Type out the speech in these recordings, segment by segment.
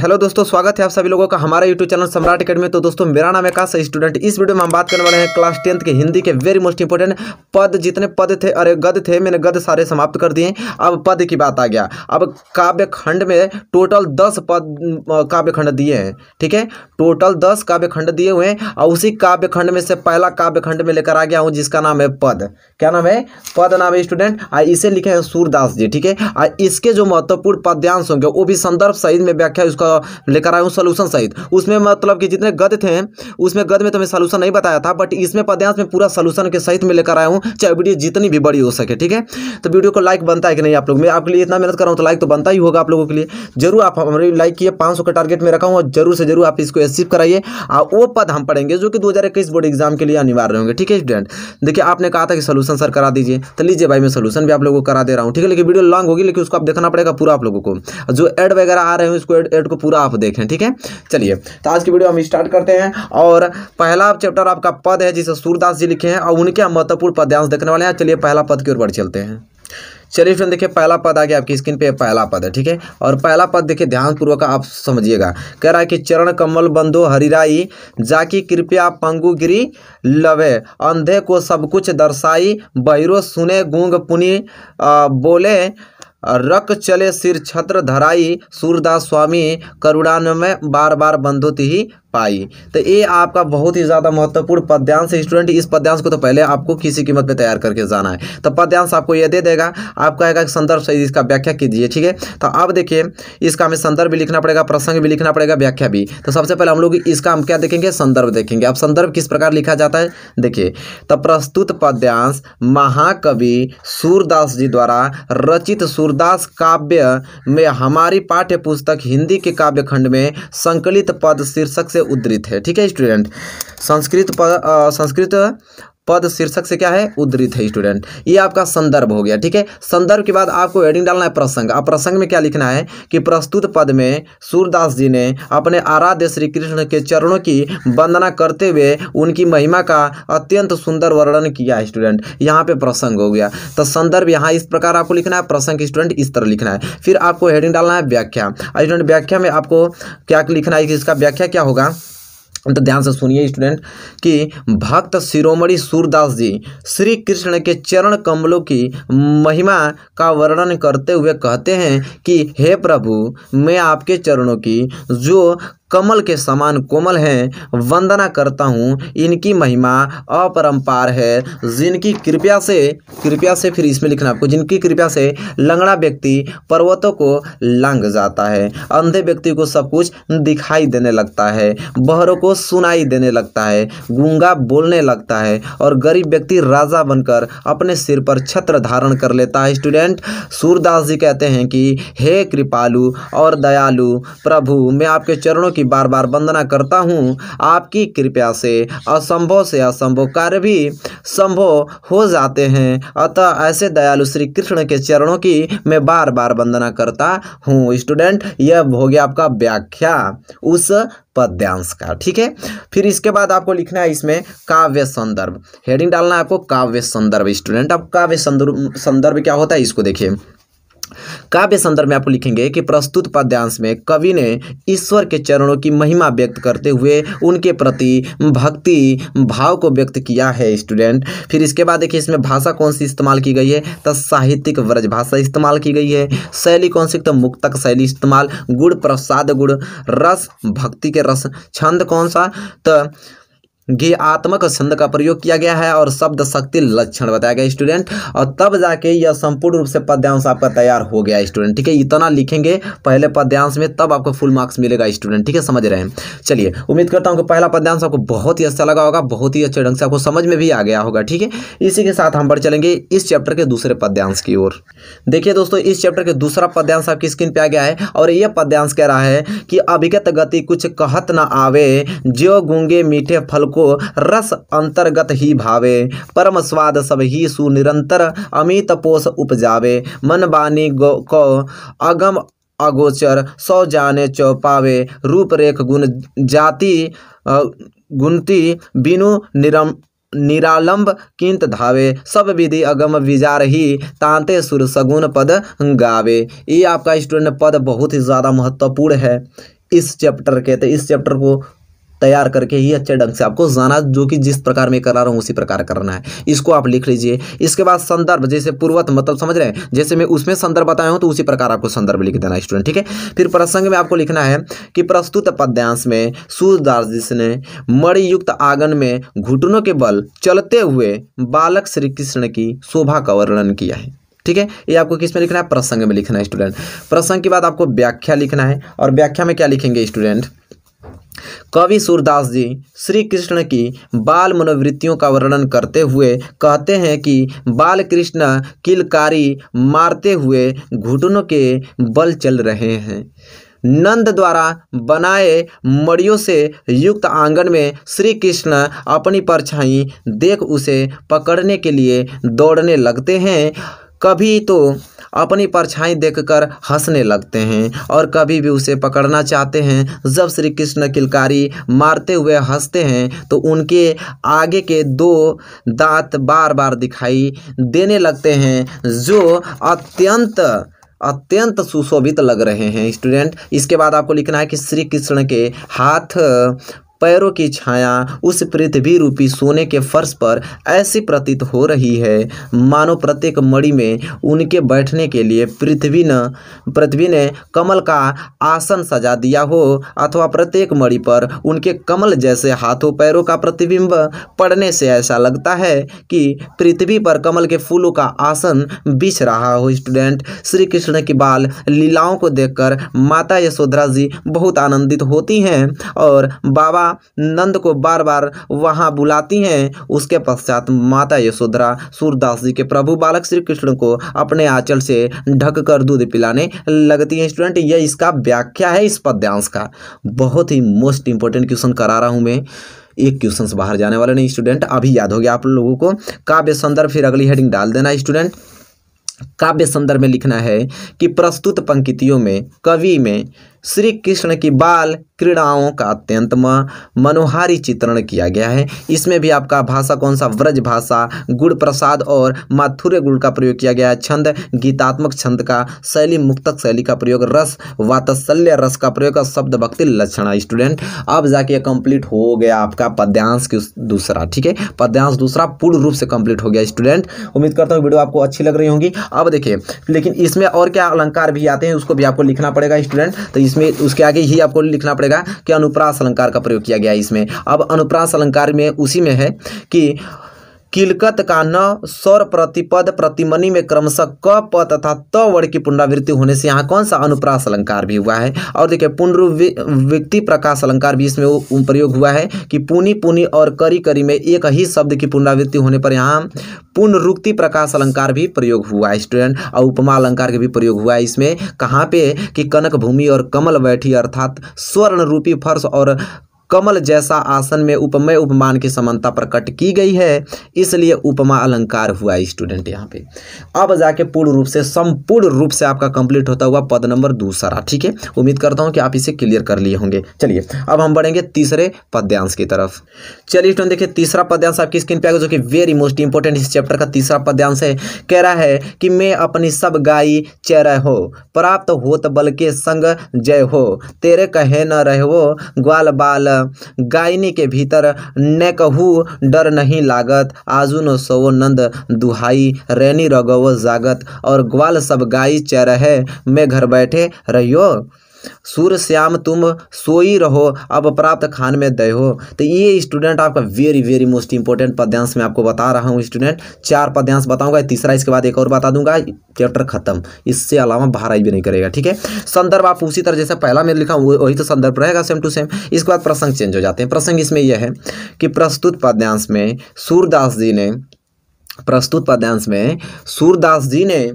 Hello दोस्तों, स्वागत है आप सभी लोगों का हमारा यूट्यूब चैनल सम्राट अकेडमी। तो दोस्तों, मेरा नाम है आकाश स्टूडेंट। इस वीडियो में हम बात करने वाले हैं क्लास 10th के हिंदी के वेरी मोस्ट इंपोर्टेंट पद। जितने पद थे, अरे गद थे, मैंने गद सारे समाप्त कर दिए। अब पद की बात आ गया। अब काव्य खंड में टोटल 10 पद काव्य खंड दिए हैं। ठीक है, टोटल 10 काव्य खंड दिए हुए हैं और उसी काव्य खंड में से पहला काव्य खंड में लेकर आ गया हूँ जिसका नाम है पद। क्या नाम है? पद नाम है स्टूडेंट। इसे लिखे हैं सूरदास जी। ठीक है, इसके जो महत्वपूर्ण पद्यांश होंगे वो भी संदर्भ सहित में व्याख्या उसका लेकर आया हूँ, सॉल्यूशन सहित। उसमें मतलब कि जितने गद थे उसमें गद में तो मैं सॉल्यूशन नहीं बताया था, बट इसमें पद्यांश में पूरा सॉल्यूशन के सहित में लेकर आया हूँ, चाहे वीडियो जितनी भी बड़ी हो सके। ठीक है, तो वीडियो को लाइक बनता है कि नहीं आप लोग? मैं आपके लिए इतना मेहनत कर रहा हूँ तो लाइक तो बनता ही होगा आप लोगों के लिए। जरूर आप हमारे लाइक किए, 500 का टारगेट में रखा हूँ और जरूर से जरूर आप इसको अचीव कराइए। वो पद हम पढ़ेंगे जो कि 2021 बोर्ड एग्जाम के लिए अनिवार्य होंगे। ठीक है स्टूडेंट, देखिए आपने कहा था कि सॉल्यूशन सर करा दीजिए, तो लीजिए भाई मैं सॉल्यूशन भी आप लोगों को करा दे रहा हूँ। ठीक है, लेकिन वीडियो लॉन्ग होगी, लेकिन उसको आप देखना पड़ेगा पूरा आप लोगों को। जो ऐड वगैरह आ रहे हैं उसको ऐड को पूरा आप देखें। ठीक है, चलिए तो आज की वीडियो हम स्टार्ट करते हैं। और पहला चैप्टर आपका पद है जिसे सूरदास जी लिखे हैं और उनके महत्वपूर्ण पद्यांश देखने वाले हैं। चलिए पहला पद की ओर बढ़ चलते हैं। चलिए फ्रेंड, देखिए पहला पद आ गया आपकी स्क्रीन पे, पहला पद है। ठीक है, और पहला पद देखिए ध्यानपूर्वक आप समझिएगा। कह रहा है कि चरण कमल बंदो हरिराई, जाकी कृपया पंगु गिरी लवे, अंधे को सब कुछ दर्शाई, बहिरो सुने गूंग पुनि बोले, रक चले सिर छत्र धराई, सूरदास स्वामी करुणानमय बार बार बंधुति ही पाई। तो ये आपका बहुत ही ज़्यादा महत्वपूर्ण पद्यांश है स्टूडेंट। इस पद्यांश को तो पहले आपको किसी कीमत पे तैयार करके जाना है। तो पद्यांश आपको ये दे देगा, आप कहेगा कि संदर्भ सहित इसका व्याख्या कीजिए। ठीक है, तो अब देखिए इसका हमें संदर्भ भी लिखना पड़ेगा, प्रसंग भी लिखना पड़ेगा, व्याख्या भी। तो सबसे पहले हम लोग इसका हम क्या देखेंगे? संदर्भ देखेंगे। अब संदर्भ किस प्रकार लिखा जाता है देखिए। तो प्रस्तुत पद्यांश महाकवि सूरदास जी द्वारा रचित सूरदास काव्य में हमारी पाठ्य पुस्तक हिंदी के काव्य खंड में संकलित पद शीर्षक से उद्धृत है। ठीक है स्टूडेंट, संस्कृत पद शीर्षक से क्या है? उद्धृत है स्टूडेंट। ये आपका संदर्भ हो गया। ठीक है, संदर्भ के बाद आपको हेडिंग डालना है प्रसंग। अब प्रसंग में क्या लिखना है कि प्रस्तुत पद में सूरदास जी ने अपने आराध्य श्री कृष्ण के चरणों की वंदना करते हुए उनकी महिमा का अत्यंत सुंदर वर्णन किया है स्टूडेंट। यहाँ पे प्रसंग हो गया। तो संदर्भ यहाँ इस प्रकार आपको लिखना है, प्रसंग स्टूडेंट इस तरह लिखना है। फिर आपको हेडिंग डालना है व्याख्या। स्टूडेंट व्याख्या में आपको क्या लिखना है कि इसका व्याख्या क्या होगा? तो ध्यान से सुनिए स्टूडेंट कि भक्त शिरोमणि सूरदास जी श्री कृष्ण के चरण कमलों की महिमा का वर्णन करते हुए कहते हैं कि हे प्रभु, मैं आपके चरणों की जो कमल के समान कोमल हैं वंदना करता हूँ। इनकी महिमा अपरंपार है, जिनकी कृपया से फिर इसमें लिखना आपको, जिनकी कृपया से लंगड़ा व्यक्ति पर्वतों को लांघ जाता है, अंधे व्यक्ति को सब कुछ दिखाई देने लगता है, बहरों को सुनाई देने लगता है, गूंगा बोलने लगता है और गरीब व्यक्ति राजा बनकर अपने सिर पर छत्र धारण कर लेता है। स्टूडेंट, सूरदास जी कहते हैं कि हे कृपालु और दयालु प्रभु, मैं आपके चरणों की बार बार वंदना करता हूँ। आपकी कृपया से असंभव कार्य भी संभव हो जाते हैं। अतः ऐसे दयालु श्री कृष्ण के चरणों की मैं बार बार वंदना करता हूँ। स्टूडेंट, यह हो गया आपका व्याख्या उस पद्यांश का। ठीक है, फिर इसके बाद आपको लिखना है इसमें काव्य संदर्भ। हेडिंग डालना है आपको काव्य संदर्भ। स्टूडेंट, अब काव्य संदर्भ क्या होता है इसको देखिए। काव्य संदर्भ में आपको लिखेंगे कि प्रस्तुत पद्यांश में कवि ने ईश्वर के चरणों की महिमा व्यक्त करते हुए उनके प्रति भक्ति भाव को व्यक्त किया है स्टूडेंट। फिर इसके बाद देखिए इसमें भाषा कौन सी इस्तेमाल की गई है? तो साहित्यिक व्रज भाषा इस्तेमाल की गई है। शैली कौन सी? तो मुक्तक शैली इस्तेमाल। गुण प्रसाद गुण, रस भक्ति के रस। छंद कौन सा? तो गेयात्मक छंद का प्रयोग किया गया है और शब्द शक्ति लक्षण बताया गया स्टूडेंट। और तब जाके यह संपूर्ण रूप से पद्यांश आपका तैयार हो गया स्टूडेंट। ठीक है, इतना लिखेंगे पहले पद्यांश में तब आपको फुल मार्क्स मिलेगा स्टूडेंट। ठीक है, समझ रहे हैं? चलिए, उम्मीद करता हूं कि पहला पद्यांश आपको बहुत ही अच्छा लगा होगा, बहुत ही अच्छे ढंग से आपको समझ में भी आ गया होगा। ठीक है, इसी के साथ हम बढ़ चलेंगे इस चैप्टर के दूसरे पद्यांश की ओर। देखिए दोस्तों, इस चैप्टर के दूसरा पद्यांश आपकी स्क्रीन पे आ गया है और यह पद्यांश कह रहा है कि अभिगत गति कुछ कहत न आवे, ज्यो गूंगे मीठे फल को रस अंतर्गत ही भावे, परम स्वाद सब ही सुनिरंतर अमित पोष उपजावे, मन बानी को अगम अगोचर सौ जाने चौपावे, रूप रेख गुण जाति गुणती बिनु निरालंब किंत धावे, सब विधि अगम विजार ही तांते सुर सगुन पद गावे। ये आपका स्टूडेंट पद बहुत ही ज़्यादा महत्वपूर्ण है। इस चैप्टर के, तो इस चैप्टर को तैयार करके ही अच्छे ढंग से आपको जाना, जो कि जिस प्रकार मैं करा रहा हूँ उसी प्रकार करना है, इसको आप लिख लीजिए। इसके बाद संदर्भ, जैसे पूर्वत मतलब समझ रहे हैं, जैसे मैं उसमें संदर्भ बताया हूँ तो उसी प्रकार आपको संदर्भ लिख देना स्टूडेंट, ठीक है। फिर प्रसंग में आपको लिखना है कि प्रस्तुत पद्यांश में सूरदास जी ने मणियुक्त आंगन में घुटनों के बल चलते हुए बालक श्री कृष्ण की शोभा का वर्णन किया है, ठीक है। ये आपको किस में लिखना है? प्रसंग में लिखना है स्टूडेंट। प्रसंग के बाद आपको व्याख्या लिखना है, और व्याख्या में क्या लिखेंगे स्टूडेंट? कवि सूरदास जी श्री कृष्ण की बाल मनोवृत्तियों का वर्णन करते हुए कहते हैं कि बाल कृष्ण किलकारी मारते हुए घुटनों के बल चल रहे हैं। नंद द्वारा बनाए मड़ियों से युक्त आंगन में श्री कृष्ण अपनी परछाई देख उसे पकड़ने के लिए दौड़ने लगते हैं। कभी तो अपनी परछाई देखकर हंसने लगते हैं और कभी भी उसे पकड़ना चाहते हैं। जब श्री कृष्ण किलकारी मारते हुए हंसते हैं तो उनके आगे के दो दांत बार बार दिखाई देने लगते हैं, जो अत्यंत सुशोभित लग रहे हैं स्टूडेंट। इसके बाद आपको लिखना है कि श्री कृष्ण के हाथ पैरों की छाया उस पृथ्वी रूपी सोने के फर्श पर ऐसी प्रतीत हो रही है मानो प्रत्येक मणि में उनके बैठने के लिए पृथ्वी ने कमल का आसन सजा दिया हो, अथवा प्रत्येक मणि पर उनके कमल जैसे हाथों पैरों का प्रतिबिंब पड़ने से ऐसा लगता है कि पृथ्वी पर कमल के फूलों का आसन बिछ रहा हो। स्टूडेंट, श्री कृष्ण की बाल लीलाओं को देखकर माता यशोधरा जी बहुत आनंदित होती हैं और बाबा नंद को बार बार वहां बुलाती हैं। उसके पश्चात माता यशोधरा सूरदास जी के प्रभु बालक श्री कृष्ण को अपने आंचल से ढककर दूध पिलाने लगती हैं। स्टूडेंट, यह इसका व्याख्या है इस पद्यांश का। बहुत ही मोस्ट इंपॉर्टेंट क्वेश्चन करा रहा हूं मैं, एक क्वेश्चन से बाहर जाने वाला नहीं स्टूडेंट। अभी याद हो गया आप लोगों को। काव्य संदर्भ, फिर अगली हेडिंग डाल देना स्टूडेंट। काव्य संदर्भ में लिखना है कि प्रस्तुत पंक्तियों में कवि में श्री कृष्ण की बाल क्रीड़ाओं का अत्यंत मनोहारी चित्रण किया गया है। इसमें भी आपका भाषा कौन सा? व्रज भाषा, गुण प्रसाद और माधुर्य गुण का प्रयोग किया गया है। छंद गीतात्मक छंद का, शैली मुक्तक शैली का प्रयोग, रस वात्सल्य रस का प्रयोग, शब्द भक्ति लक्षण। स्टूडेंट, अब जाके कंप्लीट हो गया आपका पद्यांश दूसरा, ठीक है। पद्यांश दूसरा पूर्ण रूप से कंप्लीट हो गया स्टूडेंट। उम्मीद करता हूँ वीडियो आपको अच्छी लग रही होंगी। अब देखिए, लेकिन इसमें और क्या अलंकार भी आते हैं उसको भी आपको लिखना पड़ेगा स्टूडेंट। तो इसमें उसके आगे ही आपको लिखना पड़ेगा कि अनुप्रास अलंकार का प्रयोग किया गया है इसमें। अब अनुप्रास अलंकार में उसी में है कि किलकत का न स्वर प्रतिपद प्रतिमनि में क्रमशः क प तथा त वर्ण की पुनरावृत्ति होने से यहाँ कौन सा अनुप्रास अलंकार भी हुआ है। और देखिए, पुनरुक्ति प्रकाश अलंकार भी इसमें प्रयोग हुआ है कि पुनि पुनि और करी करी में एक ही शब्द की पुनरावृत्ति होने पर यहाँ पुनरुक्ति प्रकाश अलंकार भी प्रयोग हुआ है स्टूडेंट। और उपमा अलंकार के भी प्रयोग हुआ है इसमें। कहाँ पे? कि कनक भूमि और कमल बैठी, अर्थात स्वर्ण रूपी फर्श और कमल जैसा आसन में उपमेय उपमान की समानता प्रकट की गई है, इसलिए उपमा अलंकार हुआ है स्टूडेंट यहाँ पे। अब जाके पूर्ण रूप से संपूर्ण रूप से आपका कंप्लीट होता हुआ पद नंबर दूसरा, ठीक है। उम्मीद करता हूँ कि आप इसे क्लियर कर लिए होंगे। चलिए अब हम बढ़ेंगे तीसरे पद्यांश की तरफ। चलिए स्टूडेंट, देखिए तीसरा पद्यांश आपकी स्क्रीन पे आ गया, जो कि वेरी मोस्ट इंपॉर्टेंट इस चैप्टर का तीसरा पद्यांश है। कह रहा है कि मैं अपनी सब गाई चेरह हो, प्राप्त होत बल के संग जय हो, तेरे कहे न रहो ग्वाल बाल, गायनी के भीतर न कहू डर नहीं लागत, आजू न सोवो नंद दुहाई, रैनी रगवो जागत, और ग्वाल सब गाई चरहे, मैं घर बैठे रहियो, सूर श्याम तुम सोई रहो, अब प्राप्त खान में दय हो। तो ये स्टूडेंट आपका वेरी वेरी मोस्ट इंपॉर्टेंट पद्यांश मैं आपको बता रहा हूँ स्टूडेंट। 4 पद्यांश बताऊंगा, तीसरा इसके बाद एक और बता दूंगा, चैप्टर खत्म। इससे अलावा बाहर भी नहीं करेगा, ठीक है। संदर्भ आप उसी तरह जैसे पहला में लिखा वही तो संदर्भ रहेगा, सेम टू सेम। इसके बाद प्रसंग चेंज हो जाते हैं। प्रसंग इसमें यह है कि प्रस्तुत पद्यांश में सूरदास जी ने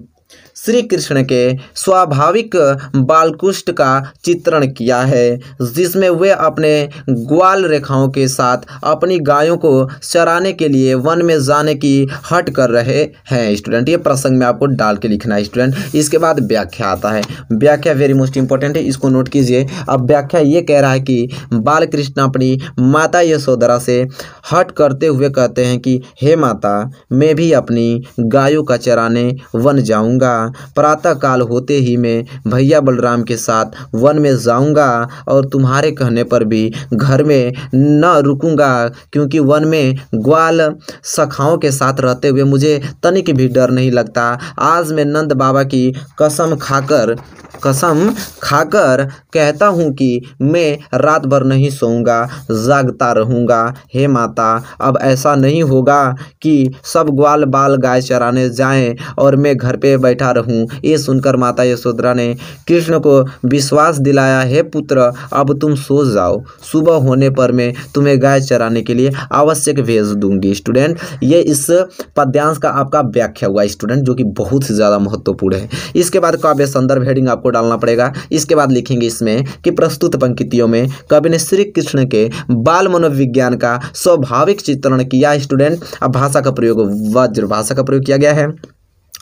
श्री कृष्ण के स्वाभाविक बालकुष्ठ का चित्रण किया है, जिसमें वे अपने ग्वाल रेखाओं के साथ अपनी गायों को चराने के लिए वन में जाने की हट कर रहे हैं स्टूडेंट। ये प्रसंग में आपको डाल के लिखना है स्टूडेंट। इसके बाद व्याख्या आता है। व्याख्या वेरी मोस्ट इंपॉर्टेंट है, इसको नोट कीजिए। अब व्याख्या ये कह रहा है कि बाल कृष्ण अपनी माता यशोधरा से हट करते हुए कहते हैं कि हे माता, मैं भी अपनी गायों का चराने वन जाऊंगा। प्रातः काल होते ही मैं भैया बलराम के साथ वन में जाऊंगा और तुम्हारे कहने पर भी घर में न रुकूंगा, क्योंकि वन में ग्वाल सखाओं के साथ रहते हुए मुझे तनिक भी डर नहीं लगता। आज मैं नंद बाबा की कसम खाकर कहता हूँ कि मैं रात भर नहीं सोऊंगा, जागता रहूँगा। हे माता, अब ऐसा नहीं होगा कि सब ग्वाल बाल गाय चराने जाएं और मैं घर पे बैठा रहूं। ये सुनकर माता यशोधरा ने कृष्ण को विश्वास दिलाया, हे पुत्र, अब तुम सो जाओ, सुबह होने पर मैं तुम्हें गाय चराने के लिए आवश्यक भेज दूंगी। स्टूडेंट, ये इस पद्यांश का आपका व्याख्या हुआ स्टूडेंट, जो कि बहुत ही ज़्यादा महत्वपूर्ण है। इसके बाद काव्य संदर्भ हेडिंग आपको डालना पड़ेगा। इसके बाद लिखेंगे इसमें कि प्रस्तुत पंक्तियों में कवि ने श्री कृष्ण के बाल मनोविज्ञान का स्वाभाविक चित्रण किया। स्टूडेंट, अब भाषा का प्रयोग वज्र भाषा का प्रयोग किया गया है,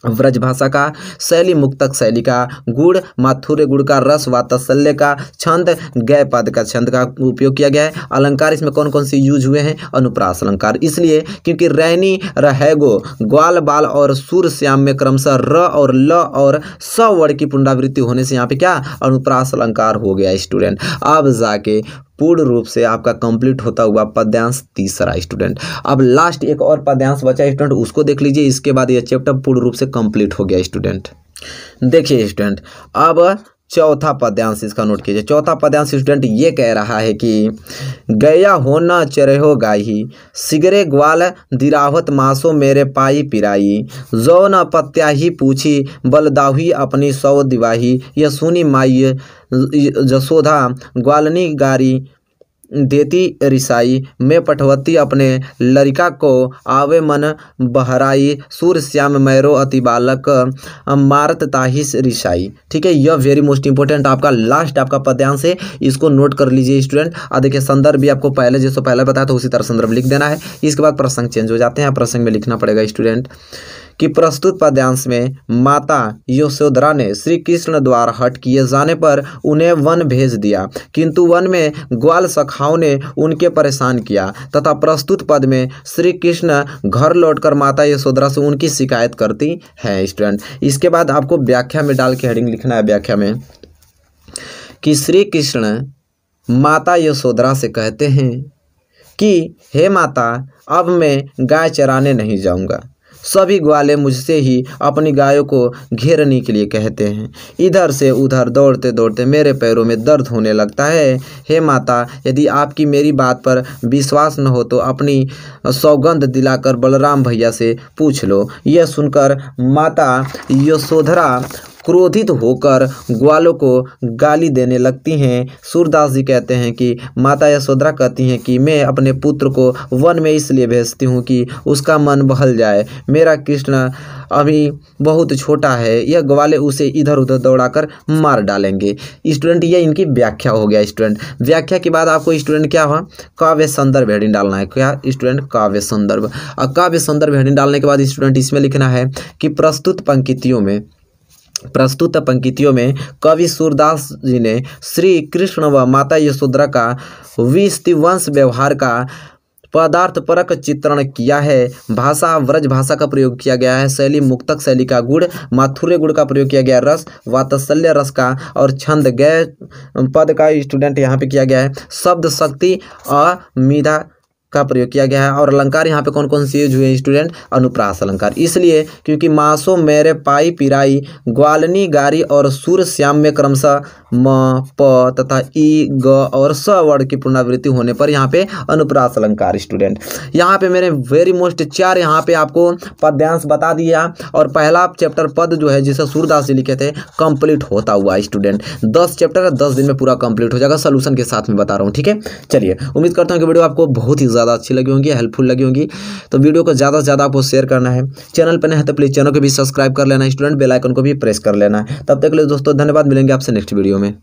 व्रज भाषा का, शैली मुक्तक शैली का, गुड़ माथुर्य गुड़ का, रस वात्सल्य का, छंद गय पद का छंद का उपयोग किया गया है। अलंकार इसमें कौन कौन से यूज हुए हैं? अनुप्रास अलंकार, इसलिए क्योंकि रैनी, रहेगो, ग्वाल बाल और सूर श्याम में क्रमशः र और ल और स वर्ड की पुनरावृत्ति होने से यहाँ पे क्या अनुप्रास अलंकार हो गया। स्टूडेंट, अब जाके पूर्ण रूप से आपका कंप्लीट होता हुआ पद्यांश तीसरा। स्टूडेंट, अब लास्ट एक और पद्यांश बचा स्टूडेंट, उसको देख लीजिए। इसके बाद ये चैप्टर पूर्ण रूप से कंप्लीट हो गया। स्टूडेंट देखिए स्टूडेंट, अब चौथा पद्यांश इसका नोट कीजिए। चौथा पद्यांश स्टूडेंट ये कह रहा है कि गया हो न चरहो गाही, सिगरे ग्वाल दिरावत मासो मेरे पाई पिराई, जो न पत्या ही पूछी बलदाही अपनी सौ दिवाही, यह सुनी माई जसोधा ग्वालनी गारी देती रिसाई, मैं पठवती अपने लड़का को आवे मन बहराई, सूर श्याम मैरो अति बालक मारत ताहिस रिसाई। ठीक है, यह वेरी मोस्ट इंपॉर्टेंट आपका लास्ट आपका पद्यांश है, इसको नोट कर लीजिए स्टूडेंट। और देखिए संदर्भ भी आपको पहले जैसे पहले बताया तो उसी तरह संदर्भ लिख देना है। इसके बाद प्रसंग चेंज हो जाते हैं, प्रसंग में लिखना पड़ेगा स्टूडेंट कि प्रस्तुत पद्यांश में माता यशोधरा ने श्री कृष्ण द्वारा हट किए जाने पर उन्हें वन भेज दिया, किंतु वन में ग्वाल सखाओं ने उनके परेशान किया, तथा प्रस्तुत पद में श्री कृष्ण घर लौटकर माता यशोधरा से उनकी शिकायत करती हैं। स्टूडेंट, इसके बाद आपको व्याख्या में डाल के हेडिंग लिखना है व्याख्या में कि श्री कृष्ण माता यशोधरा से कहते हैं कि हे माता, अब मैं गाय चराने नहीं जाऊंगा, सभी ग्वाले मुझसे ही अपनी गायों को घेरने के लिए कहते हैं। इधर से उधर दौड़ते दौड़ते मेरे पैरों में दर्द होने लगता है। हे माता, यदि आपकी मेरी बात पर विश्वास न हो तो अपनी सौगंध दिलाकर बलराम भैया से पूछ लो। यह सुनकर माता यशोधरा क्रोधित होकर ग्वालों को गाली देने लगती हैं। सूरदास जी कहते हैं कि माता यशोधरा कहती हैं कि मैं अपने पुत्र को वन में इसलिए भेजती हूँ कि उसका मन बहल जाए। मेरा कृष्ण अभी बहुत छोटा है, यह ग्वाले उसे इधर उधर दौड़ाकर मार डालेंगे। स्टूडेंट, ये इनकी व्याख्या हो गया। स्टूडेंट, व्याख्या के बाद आपको स्टूडेंट क्या हुआ, काव्य संदर्भ हेडिंग डालना है। क्या स्टूडेंट? काव्य संदर्भ। और काव्य संदर्भ हेडिंग डालने के बाद स्टूडेंट इसमें लिखना है कि प्रस्तुत पंक्तियों में कवि सूरदास जी ने श्री कृष्ण व माता यशोधरा का विस्तिवंश व्यवहार का पदार्थ परक चित्रण किया है। भाषा व्रज भाषा का प्रयोग किया गया है, शैली मुक्तक शैली का, गुड़ माथुर्य गुड़ का प्रयोग किया गया, रस वात्सल्य रस का, और छंद गय पद का स्टूडेंट यहाँ पे किया गया है, शब्द शक्ति अमिधा का प्रयोग किया गया है। और अलंकार यहाँ पे कौन कौन से यूज हुए स्टूडेंट? अनुप्रास अलंकार, इसलिए क्योंकि मासो मेरे पाई पिराई, ग्वालनी गारी और सूर श्याम में क्रमशः म प तथा ई ग और स वर्ड की पुनरावृत्ति होने पर यहाँ पे अनुप्रास अलंकार। स्टूडेंट, यहाँ पे मेरे वेरी मोस्ट 4 यहाँ पे आपको पद्यांश बता दिया, और पहला चैप्टर पद जो है जिसे सूरदास जी लिखे थे कंप्लीट होता हुआ। स्टूडेंट, 10 चैप्टर 10 दिन में पूरा कंप्लीट हो जाएगा, सोल्यूशन के साथ में बता रहा हूँ। ठीक है, चलिए, उम्मीद करता हूँ कि वीडियो आपको बहुत ही ज़्यादा अच्छी लगी होंगी, हेल्पफुल लगी होंगी। तो वीडियो को ज़्यादा से ज़्यादा आपको शेयर करना है। चैनल पर नहीं है तो प्लीज़ चैनल को भी सब्सक्राइब कर लेना स्टूडेंट, बेल आइकन को भी प्रेस कर लेना है। तब तक के लिए दोस्तों धन्यवाद, मिलेंगे आपसे नेक्स्ट वीडियो में।